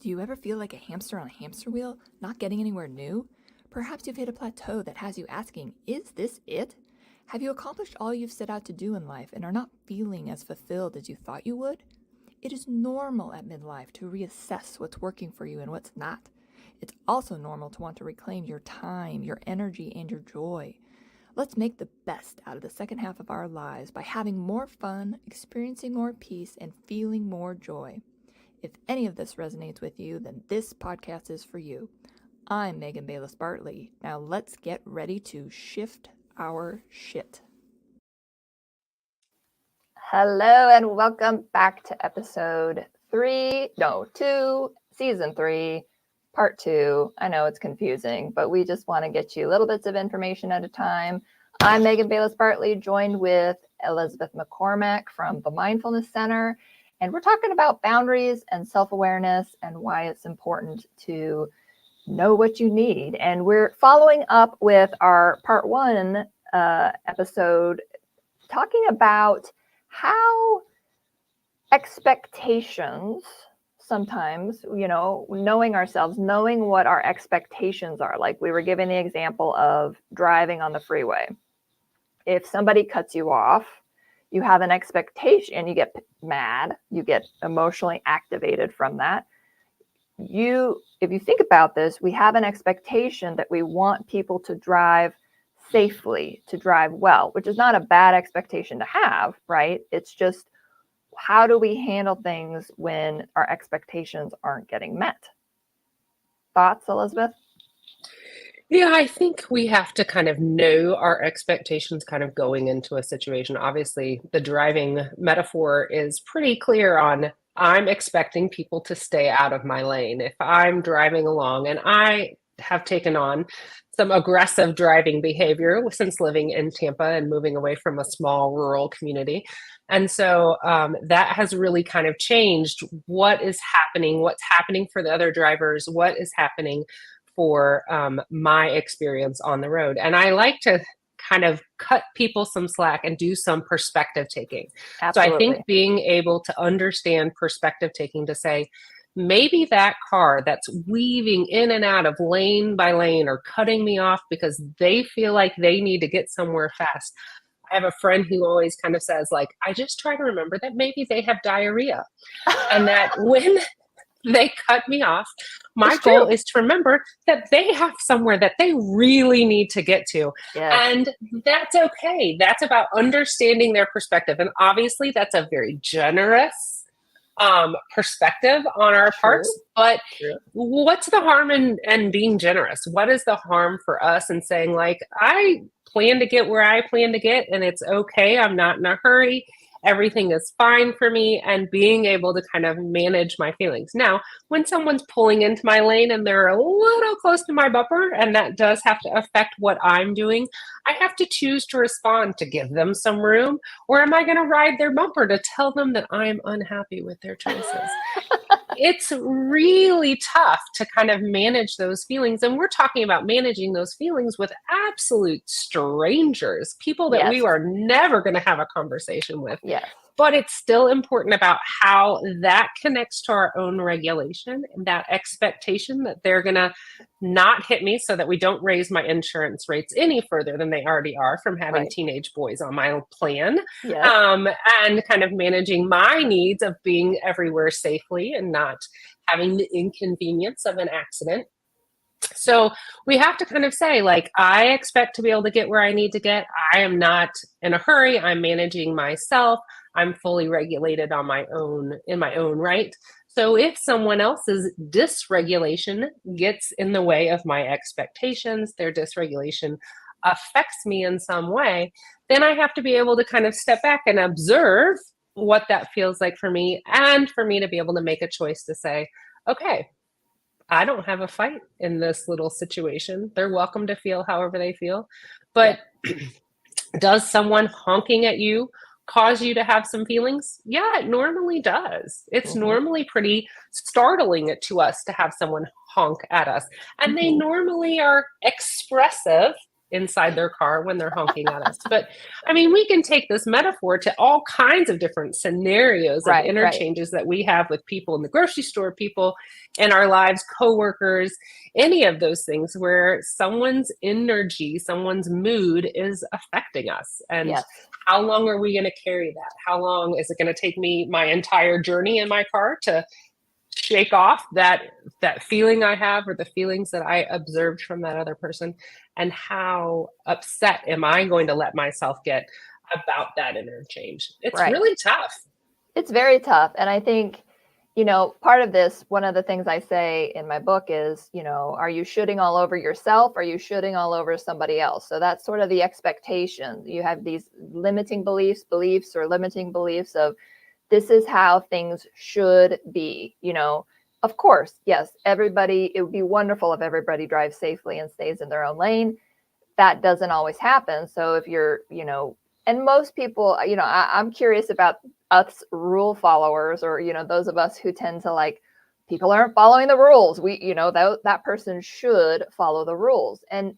Do you ever feel like a hamster on a hamster wheel, not getting anywhere new? Perhaps you've hit a plateau that has you asking, is this it? Have you accomplished all you've set out to do in life and are not feeling as fulfilled as you thought you would? It is normal at midlife to reassess what's working for you and what's not. It's also normal to want to reclaim your time, your energy, and your joy. Let's make the best out of the second half of our lives by having more fun, experiencing more peace, and feeling more joy. If any of this resonates with you, then this podcast is for you. I'm Megan Bayless Bartley. Now let's get ready to shift our shit. Hello and welcome back to episode 2, season 3, part 2. I know it's confusing, but we just want to get you little bits of information at a time. I'm Megan Bayless Bartley, joined with Elizabeth McCormack from the Mindfulness Center. And we're talking about boundaries and self-awareness and why it's important to know what you need. And we're following up with our part 1 episode, talking about how expectations, sometimes, knowing ourselves, knowing what our expectations are. Like we were giving the example of driving on the freeway. If somebody cuts you off, you have an expectation, you get mad, you get emotionally activated from that. If you think about this, we have an expectation that we want people to drive safely, to drive well, which is not a bad expectation to have, right? It's just, how do we handle things when our expectations aren't getting met? Thoughts, Elizabeth? Yeah, I think we have to kind of know our expectations kind of going into a situation. Obviously, the driving metaphor is pretty clear on I'm expecting people to stay out of my lane. If I'm driving along, and I have taken on some aggressive driving behavior since living in Tampa and moving away from a small rural community. And so that has really kind of changed what is happening, what's happening for the other drivers, what is happening for my experience on the road. And I like to kind of cut people some slack and do some perspective taking. Absolutely. So I think being able to understand perspective taking to say, maybe that car that's weaving in and out of lane by lane or cutting me off because they feel like they need to get somewhere fast. I have a friend who always kind of says, like, I just try to remember that maybe they have diarrhea and that when they cut me off, my goal is to remember that they have somewhere that they really need to get to. Yes. And that's okay. That's about understanding their perspective. And obviously that's a very generous perspective on our parts, but what's the harm in being generous? What is the harm for us in saying, like, I plan to get where I plan to get and it's okay. I'm not in a hurry. Everything is fine for me, and being able to kind of manage my feelings. Now, when someone's pulling into my lane and they're a little close to my bumper, and that does have to affect what I'm doing, I have to choose to respond to give them some room, or am I going to ride their bumper to tell them that I'm unhappy with their choices? It's really tough to kind of manage those feelings. And we're talking about managing those feelings with absolute strangers, people that we are never going to have a conversation with. Yes. But it's still important about how that connects to our own regulation and that expectation that they're going to not hit me so that we don't raise my insurance rates any further than they already are from having teenage boys on my plan. Yes. And kind of managing my needs of being everywhere safely and not having the inconvenience of an accident. So we have to kind of say, like, I expect to be able to get where I need to get. I am not in a hurry. I'm managing myself. I'm fully regulated on my own, in my own right. So if someone else's dysregulation gets in the way of my expectations, their dysregulation affects me in some way, then I have to be able to kind of step back and observe what that feels like for me, and for me to be able to make a choice to say, okay, I don't have a fight in this little situation. They're welcome to feel however they feel. But does someone honking at you cause you to have some feelings? Yeah, it normally does. It's normally pretty startling to us to have someone honk at us. And they normally are expressive inside their car when they're honking at us. But I mean, we can take this metaphor to all kinds of different scenarios of interchanges that we have with people in the grocery store, people in our lives, coworkers, any of those things where someone's energy, someone's mood is affecting us. And how long are we going to carry that? How long is it going to take me my entire journey in my car to shake off that feeling I have, or the feelings that I observed from that other person? And how upset am I going to let myself get about that interchange? It's really tough. It's very tough. And I think, part of this, one of the things I say in my book is, are you shooting all over yourself? Are you shooting all over somebody else? So that's sort of the expectation. You have these limiting beliefs or limiting beliefs of, this is how things should be. Of course, yes, it would be wonderful if everybody drives safely and stays in their own lane. That doesn't always happen. So if you're, and most people, I'm curious about us rule followers, or, those of us who tend to like, people aren't following the rules. That person should follow the rules. And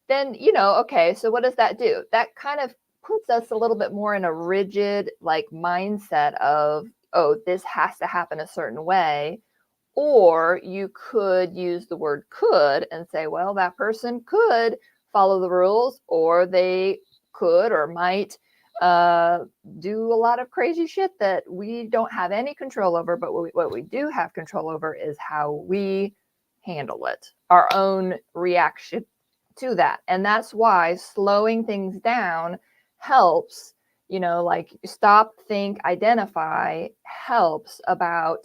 then, okay, so what does that do? That kind of puts us a little bit more in a rigid like mindset of, oh, this has to happen a certain way. Or you could use the word could and say, well, that person could follow the rules, or they could or might do a lot of crazy shit that we don't have any control over. But what we do have control over is how we handle it, our own reaction to that. And that's why slowing things down helps, like stop, think, identify helps about,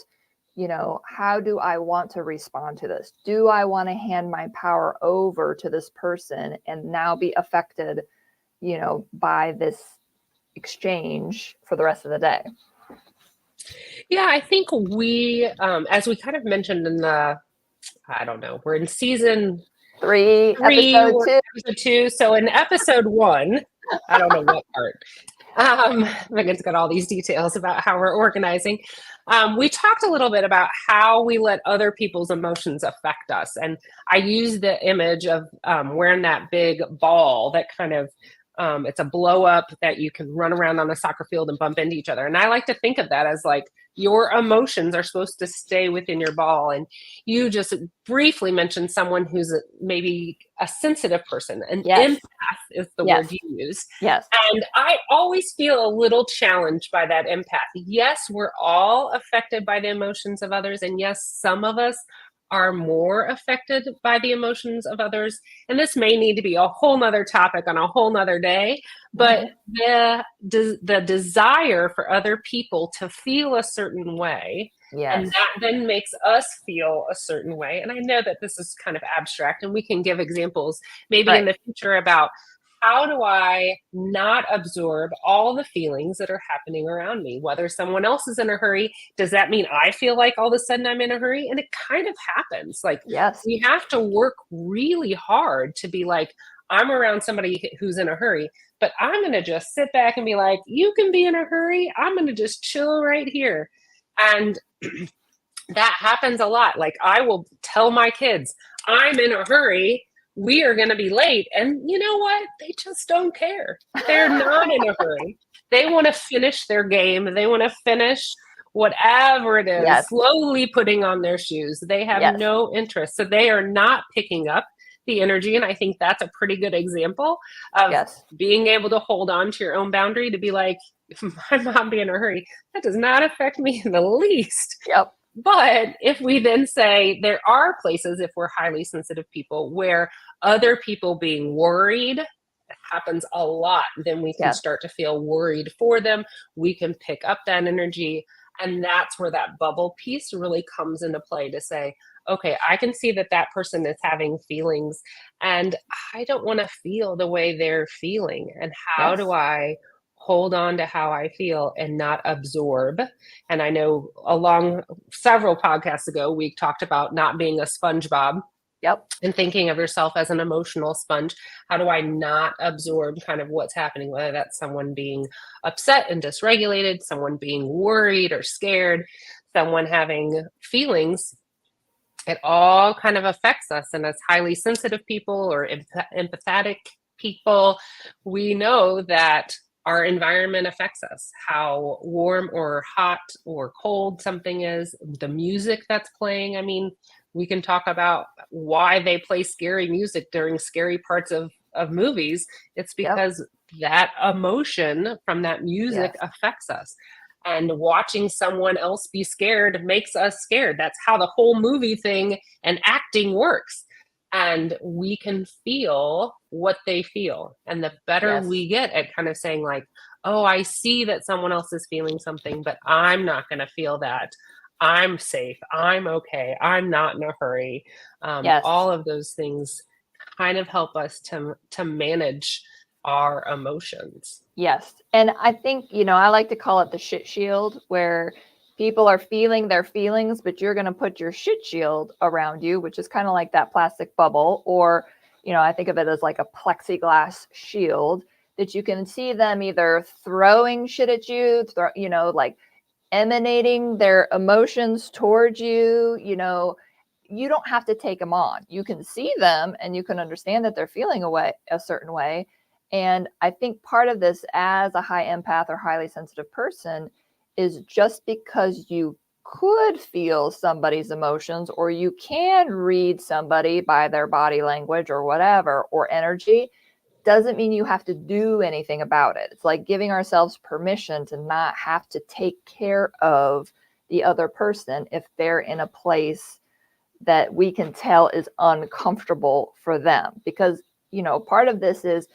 how do I want to respond to this? Do I want to hand my power over to this person and now be affected, by this exchange for the rest of the day? Yeah, I think we, as we kind of mentioned in we're in season 3, episode 2. So in episode 1, I don't know what part. Megan's got all these details about how we're organizing. We talked a little bit about how we let other people's emotions affect us. And I used the image of wearing that big ball that kind of, it's a blow up that you can run around on a soccer field and bump into each other. And I like to think of that as like, your emotions are supposed to stay within your ball. And you just briefly mentioned someone who's maybe a sensitive person. An empath is the word you use. Yes. And I always feel a little challenged by that empath. Yes, we're all affected by the emotions of others. And yes, some of us are more affected by the emotions of others. And this may need to be a whole nother topic on a whole nother day, but the desire for other people to feel a certain way, and that then makes us feel a certain way. And I know that this is kind of abstract, and we can give examples maybe in the future about how do I not absorb all the feelings that are happening around me? Whether someone else is in a hurry, does that mean I feel like all of a sudden I'm in a hurry? And it kind of happens. Like, we have to work really hard to be like, I'm around somebody who's in a hurry, but I'm going to just sit back and be like, you can be in a hurry. I'm going to just chill right here. And that happens a lot. Like, I will tell my kids, I'm in a hurry. We are going to be late. And you know what? They just don't care. They're not in a hurry. They want to finish their game. They want to finish whatever it is, slowly putting on their shoes. They have no interest. So they are not picking up the energy. And I think that's a pretty good example of being able to hold on to your own boundary, to be like, if my mom be in a hurry, that does not affect me in the least. But if we then say there are places, if we're highly sensitive people, where other people being worried happens a lot, then we can start to feel worried for them. We can pick up that energy. And that's where that bubble piece really comes into play, to say, okay, I can see that that person is having feelings and I don't want to feel the way they're feeling. And how do I hold on to how I feel and not absorb? And I know along several podcasts ago, we talked about not being a SpongeBob. And thinking of yourself as an emotional sponge. How do I not absorb kind of what's happening, whether that's someone being upset and dysregulated, someone being worried or scared, someone having feelings? It all kind of affects us. And as highly sensitive people or empathetic people, we know that our environment affects us, how warm or hot or cold something is, the music that's playing. I mean, we can talk about why they play scary music during scary parts of movies. It's Yep. because that emotion from that music Yes. affects us. And watching someone else be scared makes us scared. That's how the whole movie thing and acting works. And we can feel what they feel. And the better Yes. we get at kind of saying, like, oh, I see that someone else is feeling something, but I'm not going to feel that. I'm safe. I'm okay. I'm not in a hurry. Yes. All of those things kind of help us to manage our emotions. Yes. And I think, I like to call it the shit shield, where people are feeling their feelings, but you're going to put your shit shield around you, which is kind of like that plastic bubble. Or, I think of it as like a plexiglass shield that you can see them either throwing shit at you, like emanating their emotions towards you. You don't have to take them on. You can see them and you can understand that they're feeling a certain way. And I think part of this, as a high empath or highly sensitive person, is just because you could feel somebody's emotions, or you can read somebody by their body language or whatever, or energy, doesn't mean you have to do anything about it. It's like giving ourselves permission to not have to take care of the other person if they're in a place that we can tell is uncomfortable for them. Because, part of this is,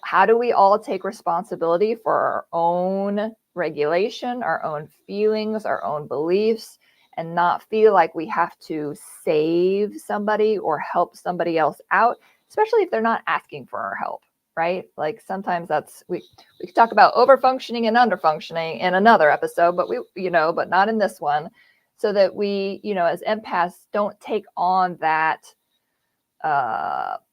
how do we all take responsibility for our own regulation, our own feelings, our own beliefs, and not feel like we have to save somebody or help somebody else out, especially if they're not asking for our help, right? Like sometimes we could talk about overfunctioning and underfunctioning in another episode, but but not in this one, so that we, as empaths, don't take on that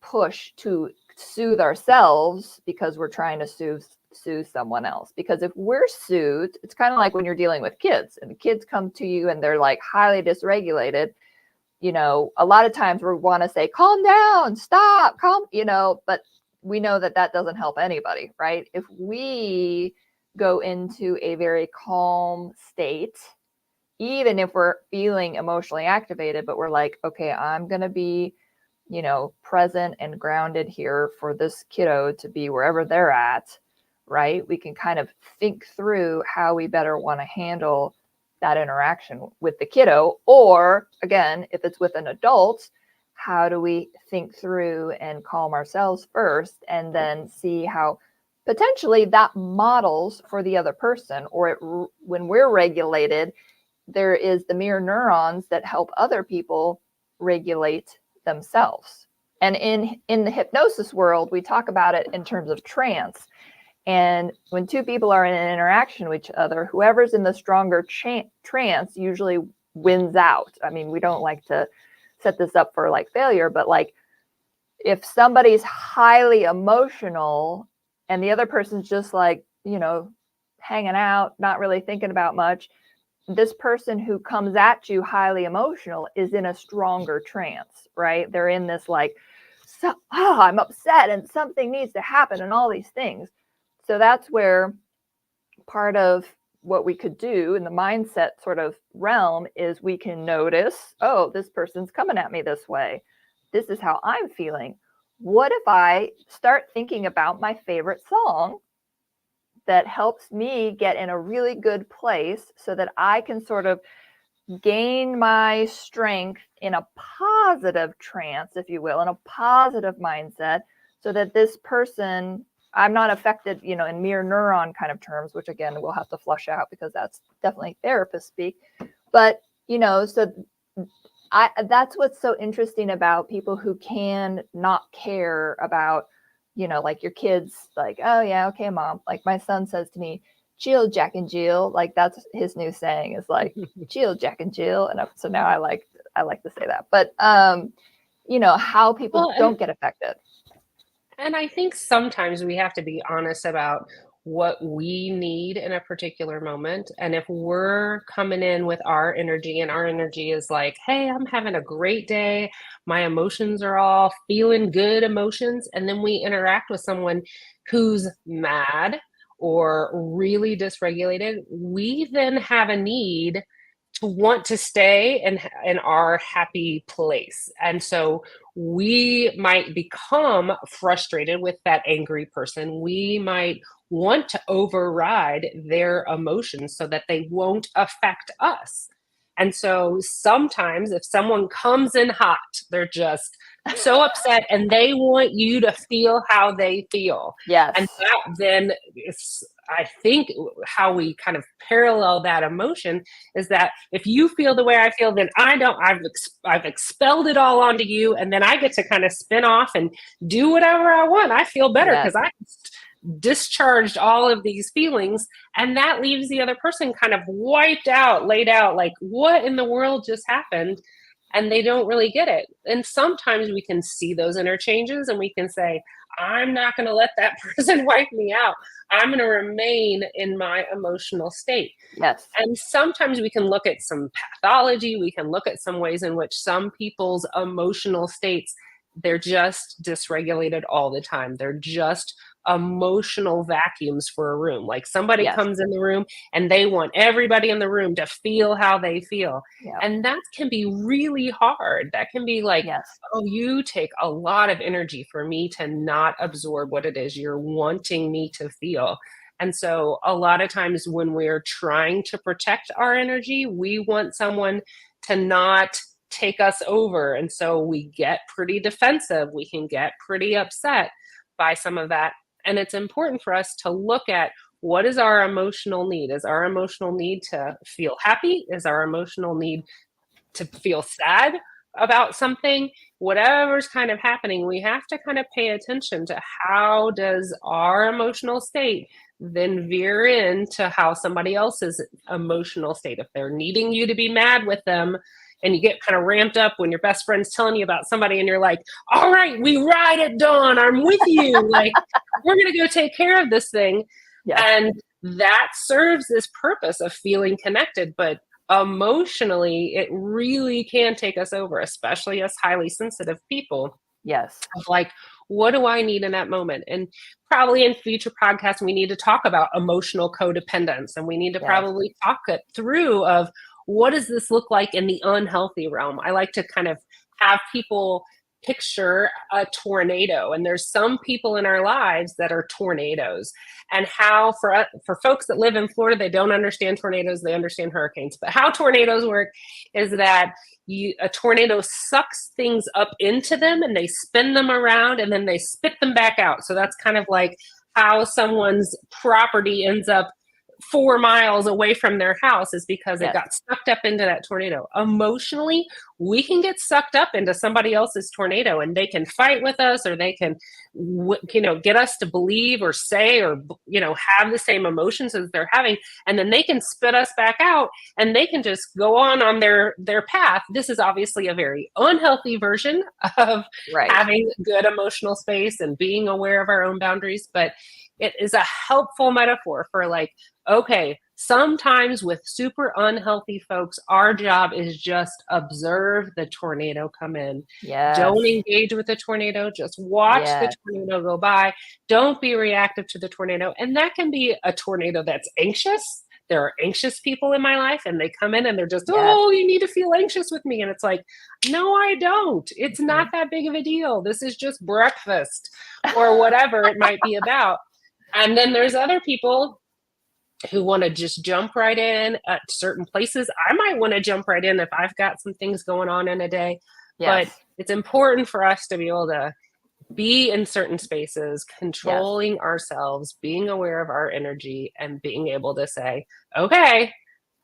push to soothe ourselves because we're trying to soothe someone else. Because if we're soothed, it's kind of like when you're dealing with kids and the kids come to you and they're like highly dysregulated. A lot of times we want to say, calm down, stop, calm, but we know that doesn't help anybody, right? If we go into a very calm state, even if we're feeling emotionally activated, but we're like, okay, I'm going to be present and grounded here for this kiddo to be wherever they're at, right? We can kind of think through how we better want to handle that interaction with the kiddo. Or again, if it's with an adult, how do we think through and calm ourselves first, and then see how potentially that models for the other person. Or when we're regulated, there is the mirror neurons that help other people regulate themselves. And in the hypnosis world, we talk about it in terms of trance. And when two people are in an interaction with each other, whoever's in the stronger trance usually wins out. I mean, we don't like to set this up for like failure, but like if somebody's highly emotional and the other person's just like, hanging out, not really thinking about much, this person who comes at you highly emotional is in a stronger trance, right? They're in this like, I'm upset and something needs to happen and all these things. So that's where part of what we could do in the mindset sort of realm is we can notice, oh, this person's coming at me this way. This is how I'm feeling. What if I start thinking about my favorite song that helps me get in a really good place so that I can sort of gain my strength in a positive trance, if you will, in a positive mindset, so that this person, I'm not affected, in mirror neuron kind of terms, which again, we'll have to flush out because that's definitely therapist speak. But, so that's what's so interesting about people who can not care about, like your kids, like, oh yeah, okay, mom. Like my son says to me, Jill, Jack and Jill. Like that's his new saying is like, Jill, Jack and Jill. And so now I like to say that. But, how people don't get affected. And I think sometimes we have to be honest about what we need in a particular moment. And if we're coming in with our energy and our energy is like, hey, I'm having a great day, my emotions are all feeling good emotions, and then we interact with someone who's mad or really dysregulated, we then have a need to want to stay in our happy place. And so we might become frustrated with that angry person. We might want to override their emotions so that they won't affect us. And so sometimes if someone comes in hot, they're just so upset and they want you to feel how they feel. Yes. And that then is, I think, how we kind of parallel that emotion is that if you feel the way I feel, then I don't, I've expelled it all onto you. And then I get to kind of spin off and do whatever I want. I feel better because I discharged all of these feelings, and that leaves the other person kind of wiped out, laid out, like, what in the world just happened? And they don't really get it. And sometimes we can see those interchanges and we can say, I'm not going to let that person wipe me out. I'm going to remain in my emotional state. Yes. And sometimes we can look at some pathology. We can look at some ways in which some people's emotional states, they're just dysregulated all the time. They're just emotional vacuums for a room. Like somebody comes in the room and they want everybody in the room to feel how they feel. And that can be really hard. That can be like, oh, you take a lot of energy for me to not absorb what it is you're wanting me to feel. And so a lot of times when we're trying to protect our energy, we want someone to not take us over. And so we get pretty defensive. We can get pretty upset by some of that. And it's important for us to look at, what is our emotional need? Is our emotional need to feel happy? Is our emotional need to feel sad about something? Whatever's kind of happening, we have to kind of pay attention to how does our emotional state then veer into how somebody else's emotional state. If they're needing you to be mad with them, and you get kind of ramped up when your best friend's telling you about somebody and you're like, all right, we ride at dawn. I'm with you. Like, we're going to go take care of this thing. And that serves this purpose of feeling connected. But emotionally, it really can take us over, especially as highly sensitive people. Of like, what do I need in that moment? And probably in future podcasts, we need to talk about emotional codependence. And we need to probably talk it through of, what does this look like in the unhealthy realm? I like to kind of have people picture a tornado, and there's some people in our lives that are tornadoes. And how for folks that live in Florida, they don't understand tornadoes, they understand hurricanes. But how tornadoes work is that a tornado sucks things up into them and they spin them around and then they spit them back out. So that's kind of like how someone's property ends up 4 miles away from their house, is because it got sucked up into that tornado. Emotionally, we can get sucked up into somebody else's tornado, and they can fight with us, or they can, get us to believe or say or, have the same emotions as they're having. And then they can spit us back out and they can just go on their path. This is obviously a very unhealthy version of having good emotional space and being aware of our own boundaries. But it is a helpful metaphor for like, okay, sometimes with super unhealthy folks, our job is just observe the tornado come in. Don't engage with the tornado. Just watch the tornado go by. Don't be reactive to the tornado. And that can be a tornado that's anxious. There are anxious people in my life, and they come in and they're just, oh, you need to feel anxious with me. And it's like, no, I don't. It's not that big of a deal. This is just breakfast or whatever it might be about. And then there's other people who want to just jump right in at certain places. I might want to jump right in if I've got some things going on in a day. But it's important for us to be able to be in certain spaces, controlling ourselves, being aware of our energy, and being able to say, okay,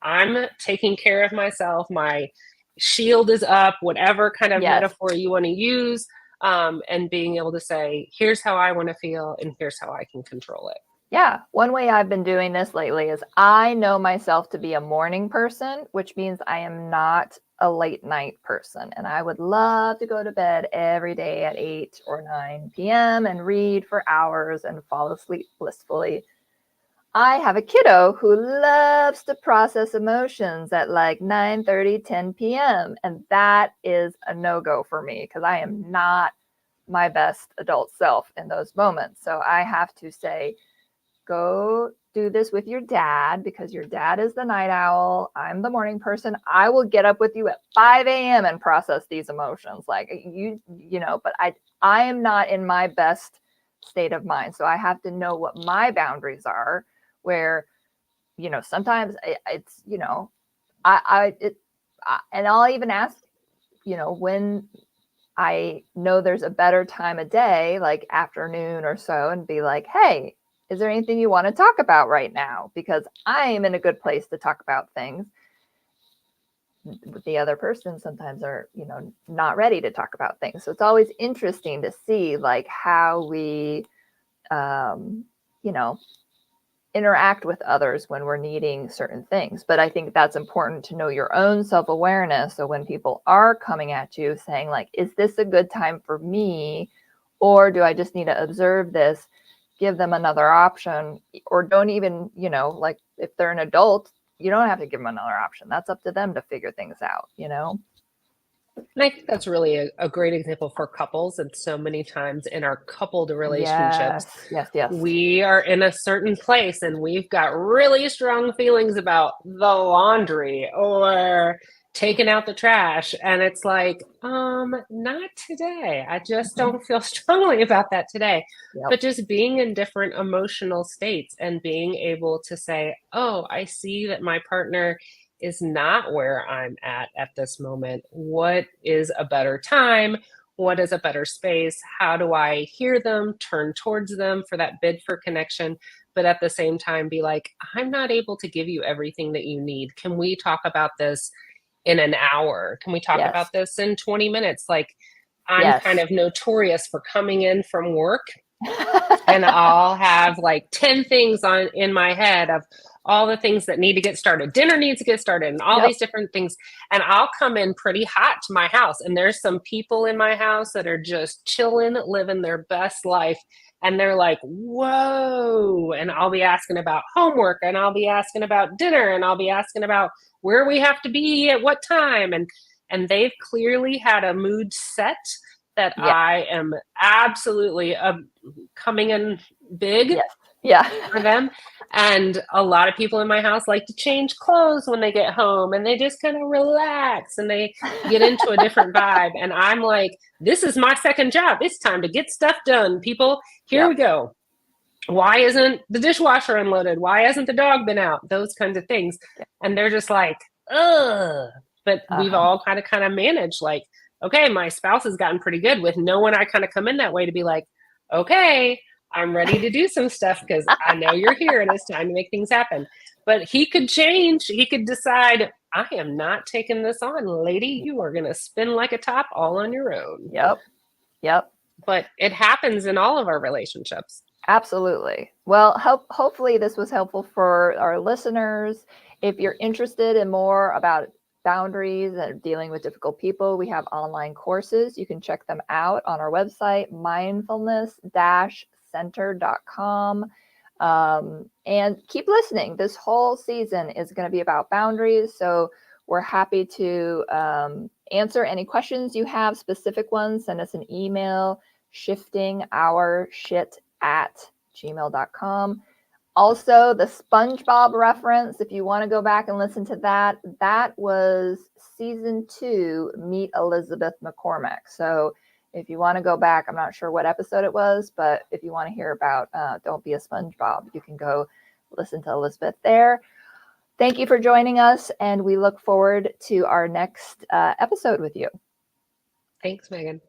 I'm taking care of myself. My shield is up, whatever kind of metaphor you want to use. And being able to say, here's how I want to feel, and here's how I can control it. Yeah. One way I've been doing this lately is I know myself to be a morning person, which means I am not a late night person. And I would love to go to bed every day at 8 or 9 p.m. and read for hours and fall asleep blissfully. I have a kiddo who loves to process emotions at like 9:30, 10 p.m. And that is a no-go for me because I am not my best adult self in those moments. So I have to say, go do this with your dad because your dad is the night owl. I'm the morning person. I will get up with you at 5 a.m. and process these emotions. Like but I am not in my best state of mind. So I have to know what my boundaries are where, sometimes it's, and I'll even ask, when I know there's a better time of day, like afternoon or so, and be like, hey, is there anything you want to talk about right now? Because I am in a good place to talk about things. The other person sometimes are, not ready to talk about things. So it's always interesting to see like how we, interact with others when we're needing certain things. But I think that's important to know your own self-awareness. So when people are coming at you saying like, is this a good time for me? Or do I just need to observe this? Give them another option, or don't even, like if they're an adult, you don't have to give them another option. That's up to them to figure things out, And I think that's really a great example for couples. And so many times in our coupled relationships, Yes. we are in a certain place and we've got really strong feelings about the laundry or taking out the trash. And it's like, not today. I just don't feel strongly about that today. Yep. But just being in different emotional states and being able to say, oh, I see that my partner is not where I'm at this moment. What is a better time? What is a better space? How do I hear them, turn towards them for that bid for connection, but at the same time be like, I'm not able to give you everything that you need. Can we talk about this in an hour? Can we talk Yes. about this in 20 minutes? Like, I'm Yes. kind of notorious for coming in from work and I'll have like 10 things in my head of all the things that need to get started. Dinner needs to get started and all Yep. these different things. And I'll come in pretty hot to my house. And there's some people in my house that are just chilling, living their best life. And they're like, whoa. And I'll be asking about homework and I'll be asking about dinner and I'll be asking about where we have to be at what time. And they've clearly had a mood set that Yeah. I am absolutely coming in big for them. And a lot of people in my house like to change clothes when they get home and they just kind of relax and they get into a different vibe. And I'm like, this is my second job. It's time to get stuff done, people. Here we go. Why isn't the dishwasher unloaded? Why hasn't the dog been out? Those kinds of things. And they're just like, ugh. But we've all kind of managed like, okay, my spouse has gotten pretty good with knowing I kind of come in that way to be like, okay, I'm ready to do some stuff because I know you're here and it's time to make things happen. But he could change. He could decide, I am not taking this on, lady. You are going to spin like a top all on your own. Yep. But it happens in all of our relationships. Absolutely. Well, hopefully this was helpful for our listeners. If you're interested in more about boundaries and dealing with difficult people, we have online courses. You can check them out on our website, mindfulness-center.com. And keep listening. This whole season is going to be about boundaries. So we're happy to answer any questions you have, specific ones. Send us an email, shiftingourshit@gmail.com. Also, the SpongeBob reference, if you want to go back and listen to that, that was season 2, Meet Elizabeth McCormack. So if you want to go back, I'm not sure what episode it was, but if you want to hear about Don't Be a SpongeBob, you can go listen to Elizabeth there. Thank you for joining us, and we look forward to our next episode with you. Thanks, Megan.